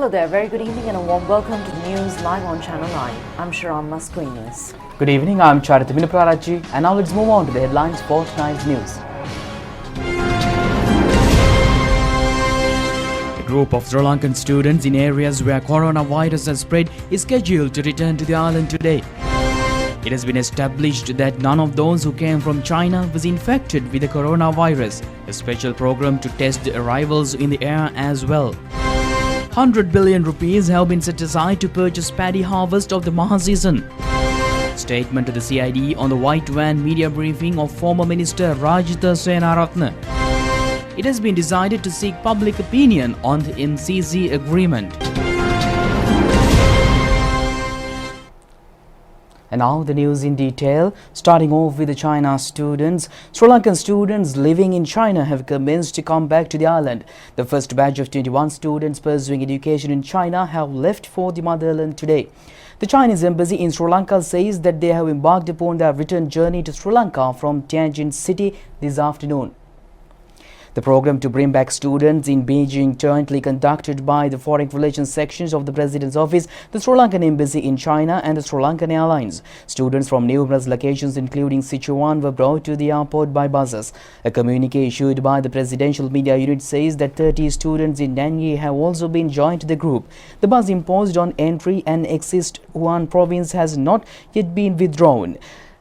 Hello there, very good evening and a warm welcome to the news live on Channel 9. I'm Sharon Masquinas. Good evening, I'm Charity Minaprarachi, and now let's move on to the headlines for tonight's news. A group of Sri Lankan students in areas where coronavirus has spread is scheduled to return to the island today. It has been established that none of those who came from China was infected with the coronavirus. A special program to test the arrivals in the air as well. 100 billion rupees have been set aside to purchase paddy harvest of the Maha season. Statement to the CID on the White Van media briefing of former Minister Rajitha Senaratne. It has been decided to seek public opinion on the MCC agreement. And now the news in detail, starting off with the China students. Sri Lankan students living in China have commenced to come back to the island. The first batch of 21 students pursuing education in China have left for the motherland today. The Chinese embassy in Sri Lanka says that they have embarked upon their return journey to Sri Lanka from Tianjin city this afternoon. The program to bring back students in Beijing, jointly conducted by the Foreign Relations sections of the President's Office, the Sri Lankan Embassy in China and the Sri Lankan Airlines. Students from numerous locations including Sichuan were brought to the airport by buses. A communique issued by the Presidential Media Unit says that 30 students in Nanyi have also been joined to the group. The bus imposed on entry and exit Wuhan province has not yet been withdrawn.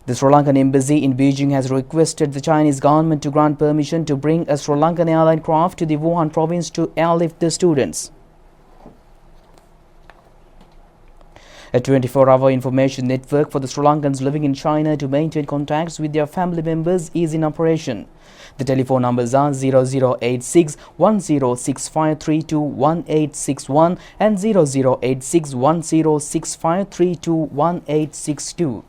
The Sri Lankan Embassy in Beijing has requested the Chinese government to grant permission to bring a Sri Lankan airline craft to the Wuhan province to airlift the students. A 24-hour information network for the Sri Lankans living in China to maintain contacts with their family members is in operation. The telephone numbers are 0086 106532 1861 and 0086 106532 1862.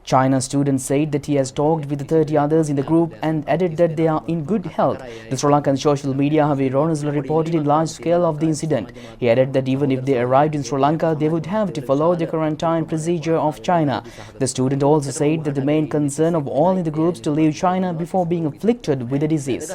China students said that he has talked with the 30 others in the group and added that they are in good health. The Sri Lankan social media have erroneously reported in large scale of the incident. He added that even if they arrived in Sri Lanka, they would have to follow the quarantine procedure of China. The student also said that the main concern of all in the groups to leave China before being afflicted with the disease.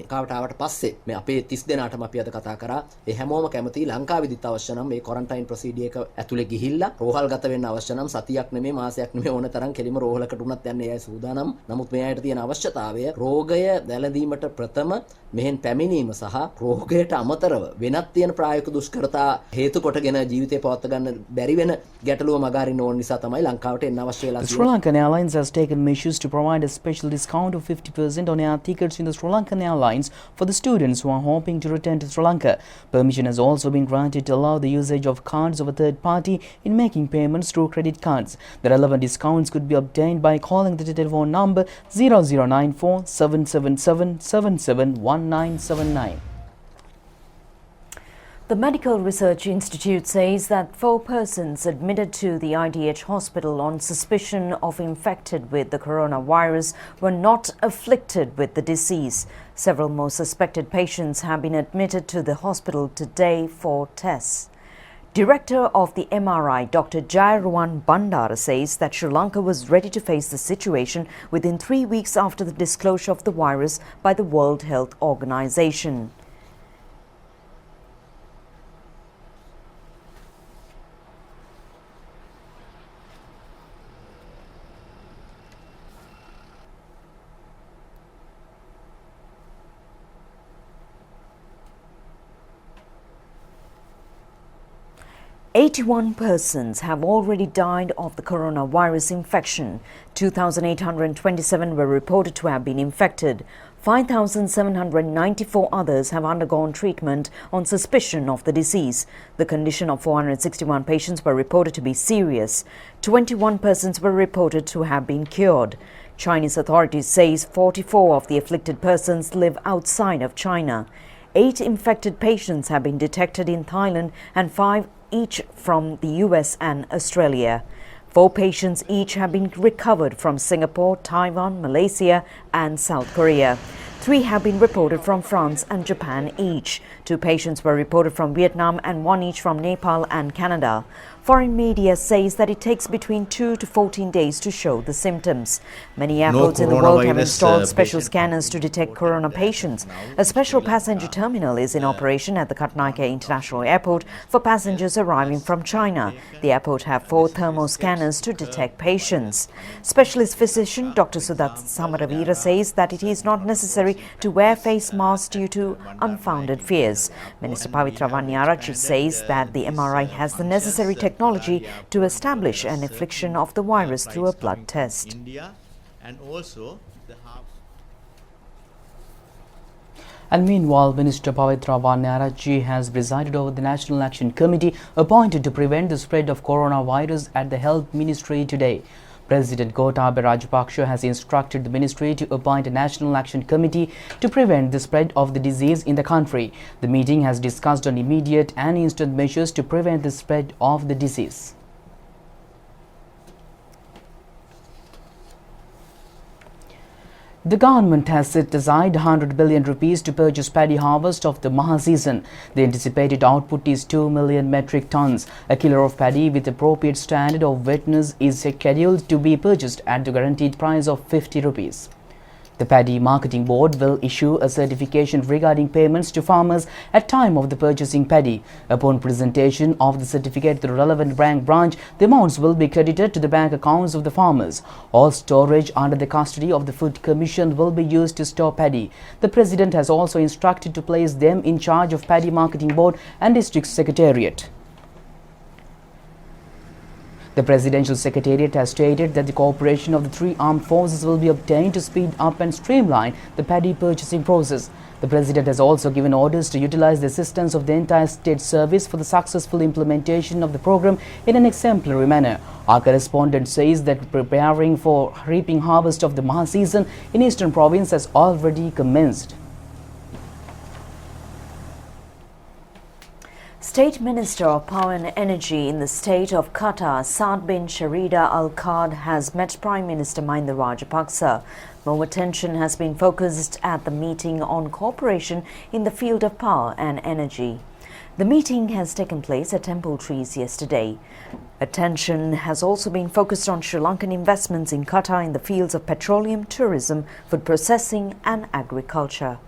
කාවට ආවට පස්සේ මේ අපේ 30 දෙනාටම අපි අද කතා කරා ඒ හැමෝම කැමති ලංකාවේදීත් අවශ්‍ය නම් මේ ක්වොරන්ටයින් ප්‍රොසීඩියර් එක ඇතුලේ ගිහිල්ලා රෝහල් ගත වෙන්න අවශ්‍ය නම් සතියක් නෙමෙයි මාසයක් නෙමෙයි ඕන තරම් කෙලිම රෝහලකට උනත් යන්න එයයි සූදානම්. නමුත් මේ අයට තියෙන අවශ්‍යතාවය රෝගය වැළඳීමට ප්‍රථම මෙහෙන් පැමිණීම සහ රෝගයට අමතරව වෙනත් තියෙන ප්‍රායෝගික දුෂ්කරතා හේතු කොටගෙන ජීවිතය පවත්වා ගන්න බැරි වෙන ගැටලුව මගහරින්න ඕන නිසා තමයි ලංකාවට එන්න අවශ්‍ය වෙලා තියෙන්නේ. The Sri Lankan Airlines has taken measures to provide a special discount of 50% on air tickets in the Sri Lankan Airlines for the students who are hoping to return to Sri Lanka. Permission has also been granted to allow the usage of cards of a third party in making payments through credit cards. The relevant discounts could be obtained by calling the telephone number 0094 777 771979. The Medical Research Institute says that 4 persons admitted to the IDH hospital on suspicion of infected with the coronavirus were not afflicted with the disease. Several more suspected patients have been admitted to the hospital today for tests. Director of the MRI, Dr. Jairuwan Bandara, says that Sri Lanka was ready to face the situation within 3 weeks after the disclosure of the virus by the World Health Organization. "81 persons have already died of the coronavirus infection. 2,827 were reported to have been infected. 5,794 others have undergone treatment on suspicion of the disease. The condition of 461 patients were reported to be serious. 21 persons were reported to have been cured. Chinese authorities say 44 of the afflicted persons live outside of China. 8 infected patients have been detected in Thailand and 5 each from the US and Australia. 4 patients each have been recovered from Singapore, Taiwan, Malaysia and South Korea. 3 have been reported from France and Japan each. 2 patients were reported from Vietnam and 1 each from Nepal and Canada. Foreign media says that it takes between 2 to 14 days to show the symptoms. Many airports in the world have installed special scanners to detect corona patients. A special passenger terminal is in operation at the Katnaike International Airport for passengers arriving from China. The airport have 4 thermal scanners to detect patients. Specialist physician Dr. Sudat Samaravira says that it is not necessary to wear face masks due to unfounded fears. Minister Pavitravani Arachi says that the MRI has the necessary technology to establish an affliction of the virus through a blood test. And meanwhile, Minister Pavitravani Arachi has presided over the National Action Committee appointed to prevent the spread of coronavirus at the Health Ministry today. President Gotabaya Rajapaksa has instructed the ministry to appoint a National Action Committee to prevent the spread of the disease in the country. The meeting has discussed on immediate and instant measures to prevent the spread of the disease. The government has set aside 100 billion rupees to purchase paddy harvest of the Maha season. The anticipated output is 2 million metric tons. A kilo of paddy with appropriate standard of wetness is scheduled to be purchased at the guaranteed price of 50 rupees. The Paddy Marketing Board will issue a certification regarding payments to farmers at time of the purchasing paddy. Upon presentation of the certificate to the relevant bank branch, the amounts will be credited to the bank accounts of the farmers. All storage under the custody of the Food Commission will be used to store paddy. The President has also instructed to place them in charge of Paddy Marketing Board and District Secretariat. The Presidential Secretariat has stated that the cooperation of the 3 armed forces will be obtained to speed up and streamline the paddy purchasing process. The President has also given orders to utilize the assistance of the entire state service for the successful implementation of the program in an exemplary manner. Our correspondent says that preparing for reaping harvest of the Maha season in Eastern Province has already commenced. State Minister of Power and Energy in the state of Qatar, Saad bin Sharida Al Qad, has met Prime Minister Mahinda Rajapaksa. More attention has been focused at the meeting on cooperation in the field of power and energy. The meeting has taken place at Temple Trees yesterday. Attention has also been focused on Sri Lankan investments in Qatar in the fields of petroleum, tourism, food processing and agriculture.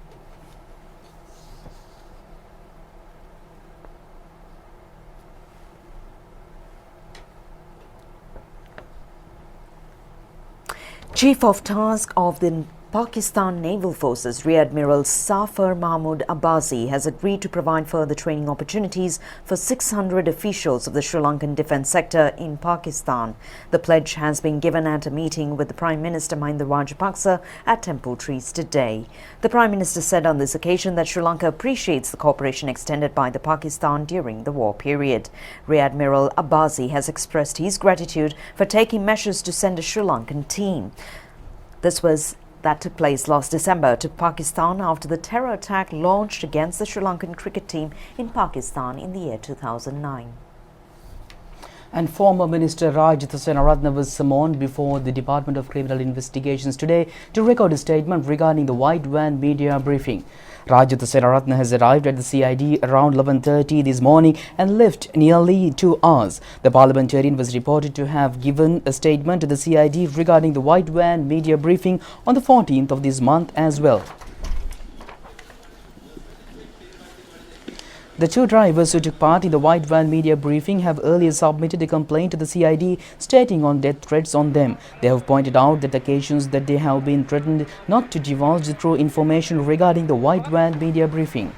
Chief of Task of the Pakistan Naval Forces, Rear Admiral Zafar Mahmood Abbasi, has agreed to provide further training opportunities for 600 officials of the Sri Lankan defence sector in Pakistan. The pledge has been given at a meeting with the Prime Minister Mahinda Rajapaksa at Temple Trees today. The Prime Minister said on this occasion that Sri Lanka appreciates the cooperation extended by the Pakistan during the war period. Rear Admiral Abbasi has expressed his gratitude for taking measures to send a Sri Lankan team. That took place last December to Pakistan after the terror attack launched against the Sri Lankan cricket team in Pakistan in the year 2009. And former Minister Rajitha Senaratne was summoned before the Department of Criminal Investigations today to record a statement regarding the white van media briefing. Rajitha Senaratne has arrived at the CID around 11:30 this morning and left nearly 2 hours. The parliamentarian was reported to have given a statement to the CID regarding the white van media briefing on the 14th of this month as well. The 2 drivers who took part in the white van media briefing have earlier submitted a complaint to the CID stating on death threats on them. They have pointed out that occasions that they have been threatened not to divulge the true information regarding the white van media briefing.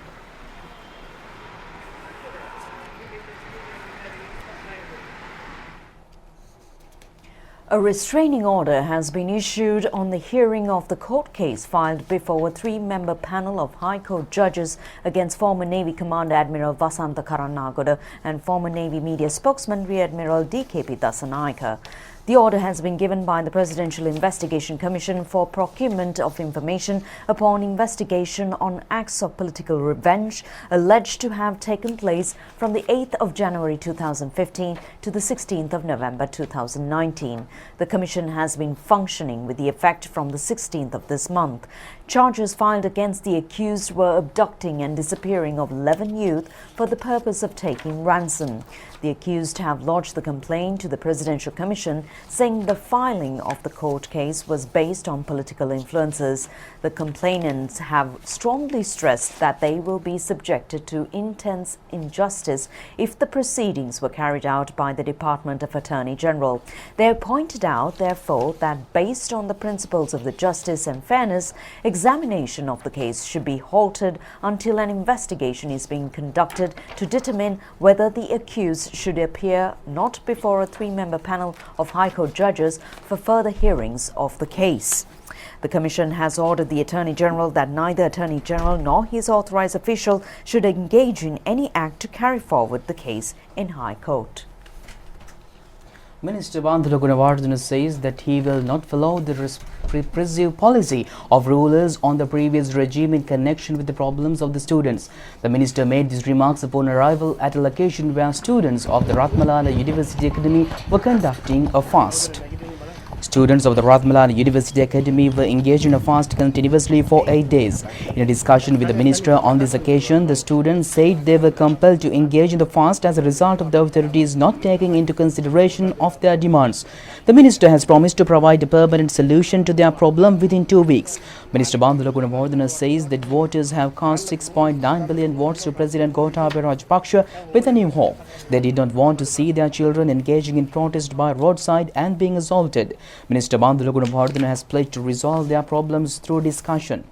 A restraining order has been issued on the hearing of the court case filed before a 3-member panel of High Court judges against former Navy Commander Admiral Vasantha Karanagoda and former Navy media spokesman Rear Admiral DKP Dasanaika. The order has been given by the Presidential Investigation Commission for procurement of information upon investigation on acts of political revenge alleged to have taken place from the 8th of January 2015 to the 16th of November 2019. The Commission has been functioning with the effect from the 16th of this month. Charges filed against the accused were abducting and disappearing of 11 youth for the purpose of taking ransom. The accused have lodged the complaint to the Presidential Commission, saying the filing of the court case was based on political influences. The complainants have strongly stressed that they will be subjected to intense injustice if the proceedings were carried out by the Department of Attorney General. They have pointed out, therefore, that based on the principles of the justice and fairness, examination of the case should be halted until an investigation is being conducted to determine whether the accused should appear not before a three-member panel of High Court judges for further hearings of the case. The Commission has ordered the Attorney General that neither Attorney General nor his authorised official should engage in any act to carry forward the case in High Court. Minister Bandula Gunawardena says that he will not follow the repressive policy of rulers on the previous regime in connection with the problems of the students. The minister made these remarks upon arrival at a location where students of the Ratmalala University Academy were conducting a fast. Students of the Ratmalala University Academy were engaged in a fast continuously for 8 days. In a discussion with the minister on this occasion, the students said they were compelled to engage in the fast as a result of the authorities not taking into consideration of their demands. The minister has promised to provide a permanent solution to their problem within 2 weeks. Minister Bandula Gunawardena says that voters have cast 6.9 billion votes to President Gotabaya Rajapaksa with a new hope. They did not want to see their children engaging in protest by roadside and being assaulted. Minister Bandula Gunawardena has pledged to resolve their problems through discussion.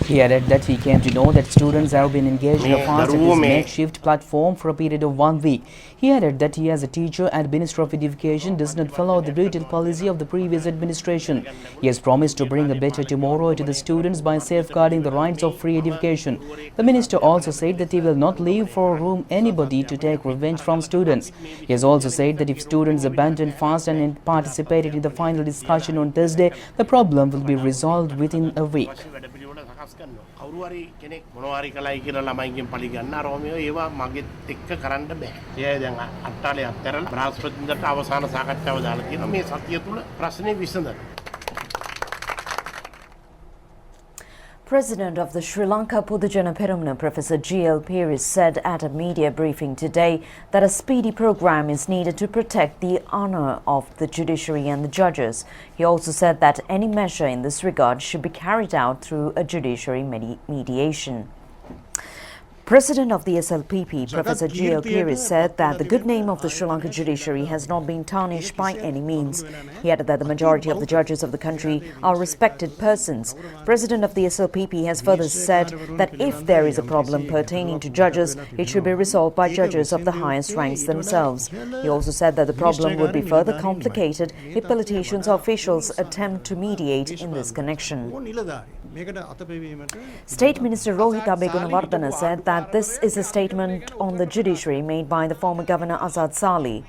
He added that he came to know that students have been engaged in a fast at his makeshift platform for a period of 1 week. He added that he as a teacher and Minister of Education does not follow the retail policy of the previous administration. He has promised to bring a better tomorrow to the students by safeguarding the rights of free education. The minister also said that he will not leave for room anybody to take revenge from students. He has also said that if students abandon fast and participated in the final discussion on Thursday, the problem will be resolved within a week. කවුරුහරි කෙනෙක් මොනවාරි කළයි කියලා ළමයින්ගෙන් පලි ගන්න රෝමියෝ ඒවා මගෙත් එක්ක කරන්න බෑ. එයා දැන් අට්ටාලේ අත්හැරලා බ්‍රහස්පතින්දට අවසාන සාකච්ඡාව දාලා තියෙනවා මේ සතිය තුල ප්‍රශ්නේ විසඳන්න. President of the Sri Lanka Podujana Peramuna, Professor G.L. Pieris, said at a media briefing today that a speedy program is needed to protect the honour of the judiciary and the judges. He also said that any measure in this regard should be carried out through a judiciary mediation. President of the SLPP, Professor G.L. Pieris, said that the good name of the Sri Lanka judiciary has not been tarnished by any means. He added that the majority of the judges of the country are respected persons. President of the SLPP has further said that if there is a problem pertaining to judges, it should be resolved by judges of the highest ranks themselves. He also said that the problem would be further complicated if politicians or officials attempt to mediate in this connection. State Minister Rohita Begunawardena said that this is a statement on the judiciary made by the former Governor Azad Sali.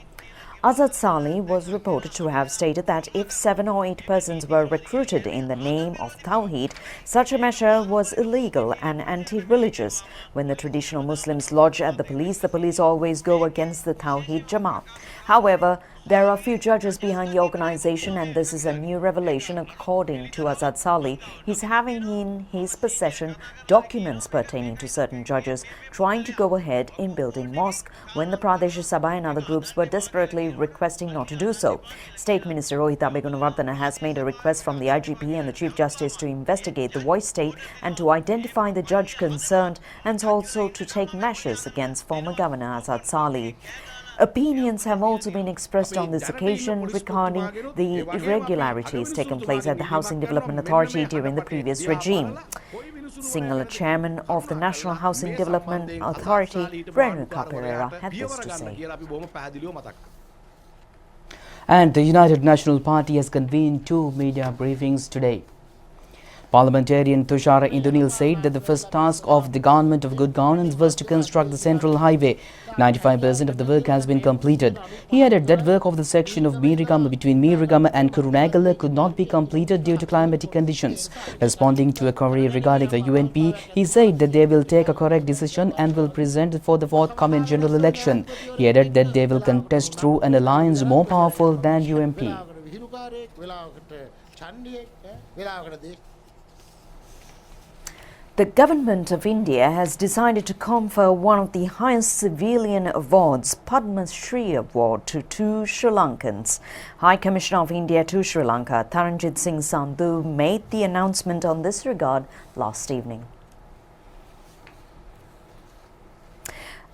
Azad Sali was reported to have stated that if 7 or 8 persons were recruited in the name of Tawheed, such a measure was illegal and anti-religious. When the traditional Muslims lodge at the police always go against the Tawheed Jamaat. However, there are few judges behind the organization, and this is a new revelation according to Azad Sali. He's having in his possession documents pertaining to certain judges trying to go ahead in building mosque when the Pradesh Sabha and other groups were desperately requesting not to do so. State Minister Rohita Begunawardena has made a request from the IGP and the Chief Justice to investigate the voice tape and to identify the judge concerned, and also to take measures against former Governor Azad Sali. Opinions have also been expressed on this occasion regarding the irregularities taken place at the Housing Development Authority during the previous regime. Singular chairman of the National Housing Development Authority, Renuka Pereira, had this to say. And the United National Party has convened 2 media briefings today. Parliamentarian Tushara Indunil said that the first task of the government of good governance was to construct the central highway. 95% of the work has been completed. He added that work of the section of Meerigama between Meerigama and Kurunagala could not be completed due to climatic conditions. Responding to a query regarding the UNP, he said that they will take a correct decision and will present for the forthcoming general election. He added that they will contest through an alliance more powerful than UNP. The government of India has decided to confer one of the highest civilian awards, Padma Shri award, to two Sri Lankans. High Commissioner of India to Sri Lanka, Taranjit Singh Sandhu, made the announcement on this regard last evening.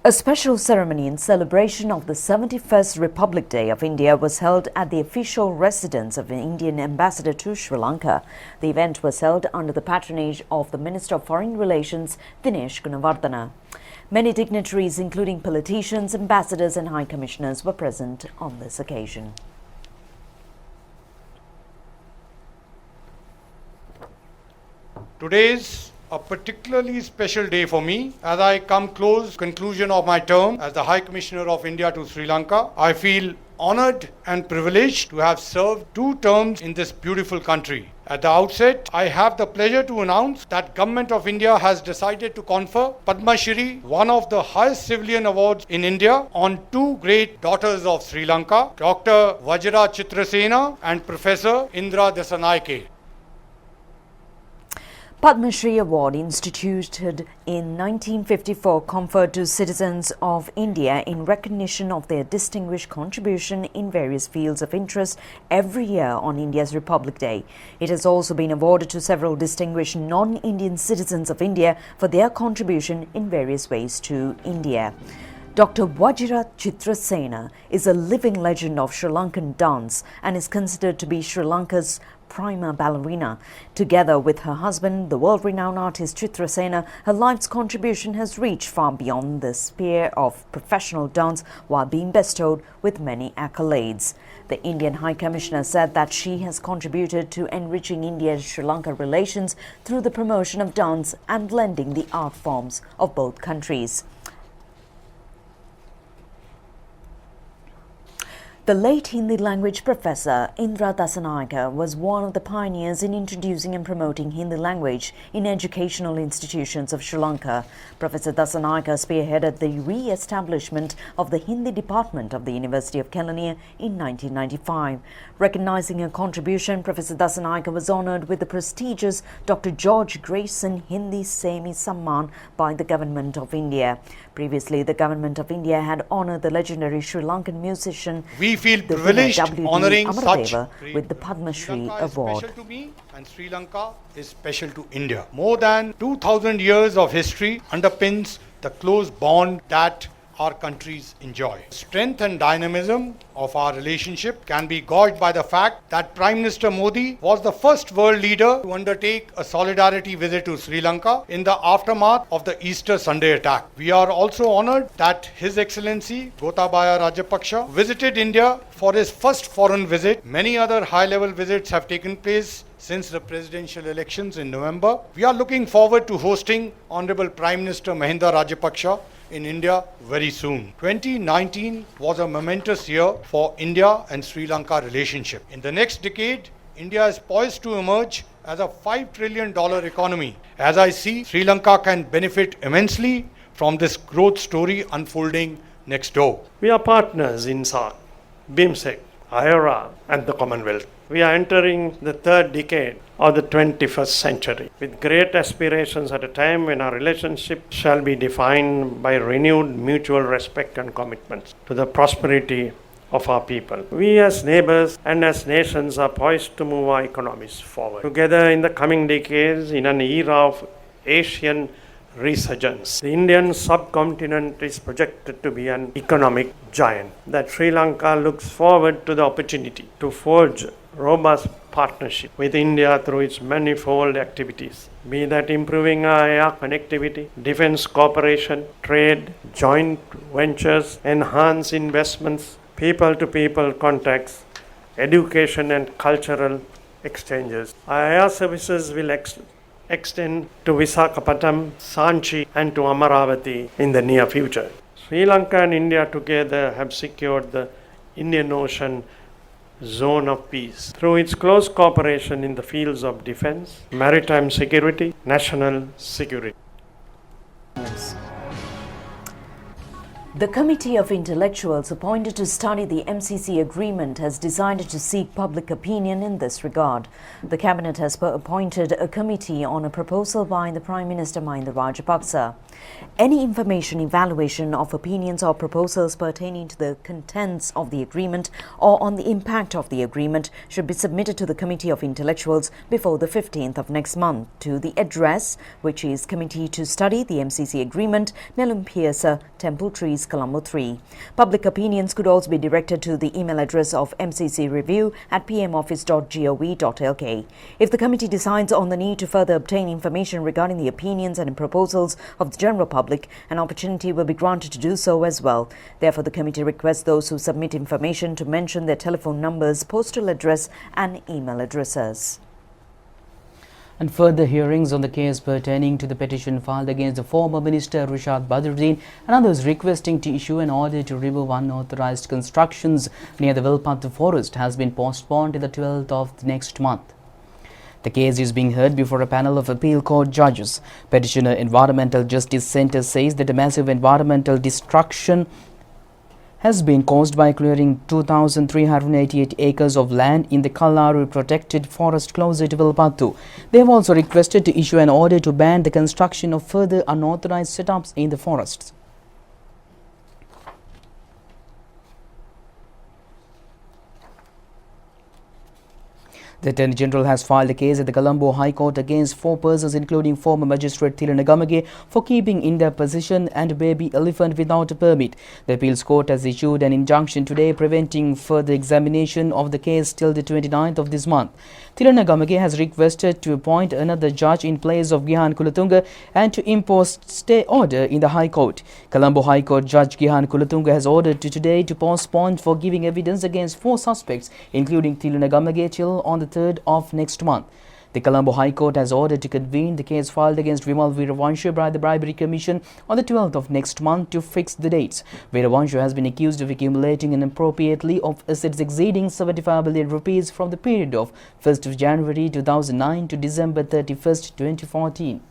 A special ceremony in celebration of the 71st Republic Day of India was held at the official residence of the Indian ambassador to Sri Lanka. The event was held under the patronage of the Minister of Foreign Relations, Dinesh Gunawardena. Many dignitaries, including politicians, ambassadors and high commissioners, were present on this occasion. Today's a particularly special day for me as I come close conclusion of my term as the High Commissioner of India to Sri Lanka. I feel honored and privileged to have served 2 terms in this beautiful country. At the outset, I have the pleasure to announce that Government of India has decided to confer Padma Shri, one of the highest civilian awards in India, on 2 great daughters of Sri Lanka, Dr. Vajra Chitrasena and Professor Indra Dasanaike. Padma Shri Award, instituted in 1954, conferred to citizens of India in recognition of their distinguished contribution in various fields of interest every year on India's Republic Day. It has also been awarded to several distinguished non-Indian citizens of India for their contribution in various ways to India. Dr. Vajra Chitrasena is a living legend of Sri Lankan dance and is considered to be Sri Lanka's prima ballerina. Together with her husband, the world-renowned artist Chitrasena, her life's contribution has reached far beyond the sphere of professional dance while being bestowed with many accolades. The Indian High Commissioner said that she has contributed to enriching India-Sri Lanka relations through the promotion of dance and blending the art forms of both countries. The late Hindi language professor Indra Dasanaike was one of the pioneers in introducing and promoting Hindi language in educational institutions of Sri Lanka. Professor Dasanaike spearheaded the re-establishment of the Hindi department of the University of Kelaniya in 1995. Recognizing her contribution, Professor Dasanaike was honoured with the prestigious Dr. George Grayson Hindi Semi Samman by the Government of India. Previously, the Government of India had honoured the legendary Sri Lankan musician We feel privileged honouring such with the Padma Shri Award. Special to me and Sri Lanka is special to India. More than 2,000 years of history underpins the close bond that our countries enjoy. Strength and dynamism of our relationship can be gauged by the fact that Prime Minister Modi was the first world leader to undertake a solidarity visit to Sri Lanka in the aftermath of the Easter Sunday attack. We are also honoured that His Excellency Gotabaya Rajapaksa visited India for his first foreign visit. Many other high-level visits have taken place since the presidential elections in November. We are looking forward to hosting Honorable Prime Minister Mahinda Rajapaksa in India very soon. 2019 was a momentous year for India and Sri Lanka relationship. In the next decade, India is poised to emerge as a $5 trillion economy. As I see, Sri Lanka can benefit immensely from this growth story unfolding next door. We are partners in SAARC, BIMSTEC, IORA and the Commonwealth. We are entering the 3rd decade of the 21st century with great aspirations at a time when our relationship shall be defined by renewed mutual respect and commitments to the prosperity of our people. We as neighbors and as nations are poised to move our economies forward. Together in the coming decades, in an era of Asian resurgence, the Indian subcontinent is projected to be an economic giant. That Sri Lanka looks forward to the opportunity to forge robust partnership with India through its manifold activities, be that improving our air connectivity, defense cooperation, trade, joint ventures, enhanced investments, people-to-people contacts, education and cultural exchanges. Our air services will extend to Visakhapatnam, Sanchi, and to Amaravati in the near future. Sri Lanka and India together have secured the Indian Ocean zone of peace through its close cooperation in the fields of defense, maritime security, national security. The Committee of Intellectuals appointed to study the MCC agreement has decided to seek public opinion in this regard. The Cabinet has appointed a committee on a proposal by the Prime Minister Mahinda Rajapaksa. Any information, evaluation of opinions or proposals pertaining to the contents of the agreement or on the impact of the agreement should be submitted to the Committee of Intellectuals before the 15th of next month to the address, which is Committee to Study the MCC Agreement, Nelum Piasa, Temple Trees, Colombo 3. Public opinions could also be directed to the email address of mccreview@pmoffice.gov.lk. If the committee decides on the need to further obtain information regarding the opinions and proposals of the general public, an opportunity will be granted to do so as well. Therefore, the committee requests those who submit information to mention their telephone numbers, postal address and email addresses. And further hearings on the case pertaining to the petition filed against the former Minister Rishad Badruddin and others requesting to issue an order to remove unauthorized constructions near the Vilpattu forest has been postponed to the 12th of next month. The case is being heard before a panel of appeal court judges. Petitioner Environmental Justice Centre says that a massive environmental destruction has been caused by clearing 2,388 acres of land in the Kallaru protected forest closer to Vilpattu. They have also requested to issue an order to ban the construction of further unauthorized setups in the forests. The Attorney General has filed a case at the Colombo High Court against 4 persons including former Magistrate Thilana Gamage for keeping in their possession and a baby elephant without a permit. The Appeals Court has issued an injunction today preventing further examination of the case till the 29th of this month. Thilana Gamage has requested to appoint another judge in place of Gihan Kulatunga and to impose stay order in the High Court. Colombo High Court Judge Gihan Kulatunga has ordered today to postpone for giving evidence against 4 suspects including Thilana Gamage till on the 3rd of next month. The Colombo High Court has ordered to convene the case filed against Vimal Veeravansha by the Bribery Commission on the 12th of next month to fix the dates. Veeravansha has been accused of accumulating inappropriately of assets exceeding 75 billion rupees from the period of 1st of January 2009 to December 31st, 2014.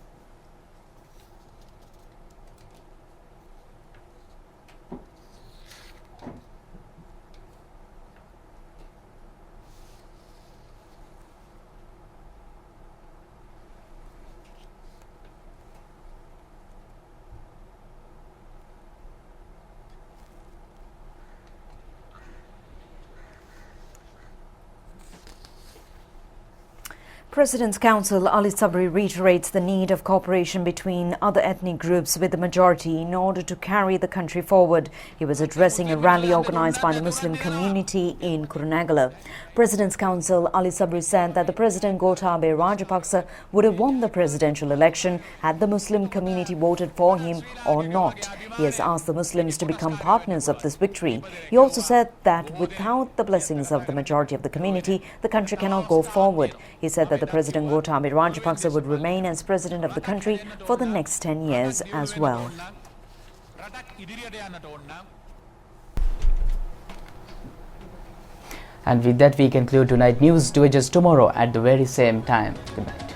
President's Counsel Ali Sabri reiterates the need of cooperation between other ethnic groups with the majority in order to carry the country forward. He was addressing a rally organized by the Muslim community in Kurunegala. President's Counsel Ali Sabri said that the President Gotabaya Rajapaksa would have won the presidential election had the Muslim community voted for him or not. He has asked the Muslims to become partners of this victory. He also said that without the blessings of the majority of the community, the country cannot go forward. He said that the President Gotabaya Rajapaksa would remain as president of the country for the next 10 years as well. And with that we conclude tonight's news. Do it just tomorrow at the very same time. Good night.